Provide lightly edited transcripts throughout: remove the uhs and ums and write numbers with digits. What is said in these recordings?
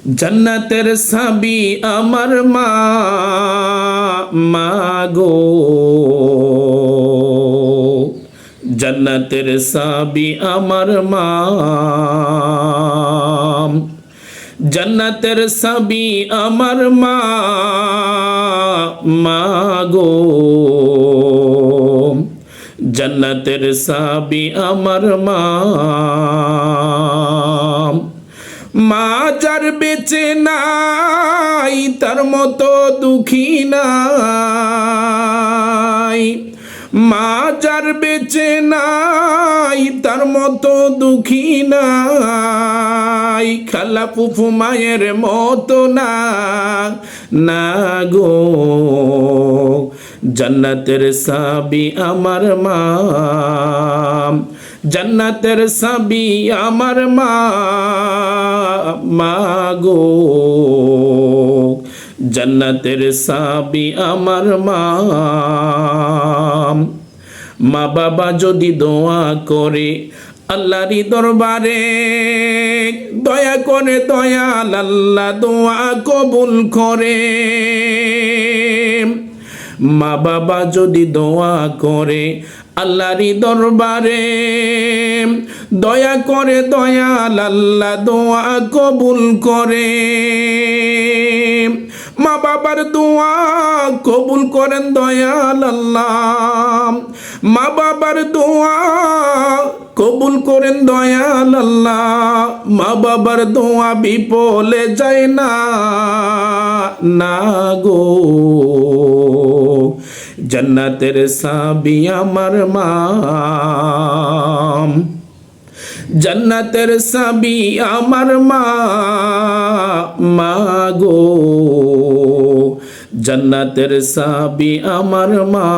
জান্নাতের সাবি আমার মা, মা গো। জান্নাতের সাবি আমার মা, জান্নাতের সাবি আমার মা, মা গো। জান্নাতের সাবি আমার মা, মা যার বেঁচে নাই তার মতো দুঃখী নাই। মা যার বেঁচে নাই তার মতো দুঃখী নাই। খালা ফুফু মায়ের মতো না, না গো। জান্নাতের সাবি আমার মা, জান্নাতের সাবি আমার মা, মা গো। জান্নাতের সাবি আমার মা। মা বাবা যদি দোয়া করে আল্লাহরই দরবারে, দয়া করে দয়াল আল্লাহ দোয়া কবুল করে। মা বাবা যদি দোয়া করে আল্লাহরই দরবারে, দয়া করে দয়াল আল্লাহ দোয়া কবুল করে। মা বাবার দোয়া কবুল করেন দয়াল আল্লাহ। মা বাবার দোয়া কবুল করেন দয়াল আল্লাহ। মা বাবার দোয়া বিফলে যায় না, না গো। জান্নাতের সাবি আমার মা, জান্নাতের সাবি আমার মা, মা গো। জান্নাতের সাবি আমার মা,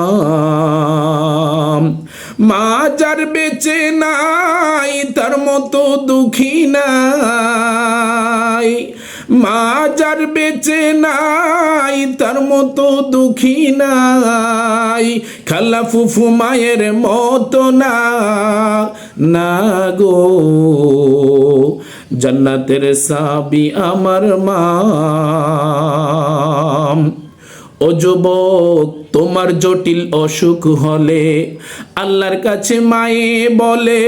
মা যার বেঁচে নাই তার মতো দুঃখী নাই। মা যার বেঁচে নাই তার মতো দুঃখী নাই। খালা ফুফু মায়ের মতো না, না গো। জান্নাতের সাবি আমার মা। ও যুবক, তোমার জটিল অসুখ হলে আল্লাহর কাছে মায়ে বলে,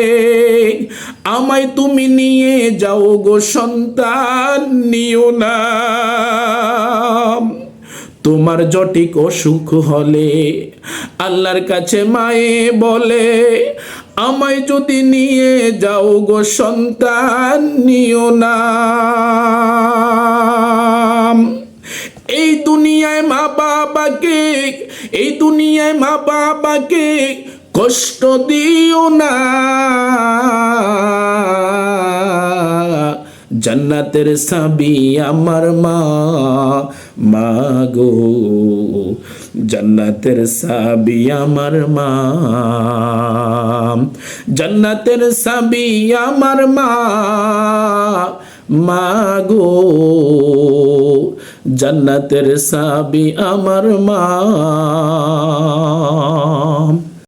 আমায় তুমি নিয়ে যাও গো সন্তান, নিও না। তোমার জটিল অসুখ হলে আল্লাহর কাছে মায়ে বলে, আমায় যদি নিয়ে যাও গো সন্তান, নিও না। এই দুনিয়ায় মা বাবাকে, এই দুনিয়ায় মা বাবাকে কষ্ট দিও না। জান্নাতের সাবি আমার মা, মা গো। জান্নাতের সাবি আমার মা, জান্নাতের সাবি আমার মা, মা গো। জান্নাতের সাবি আমার মা।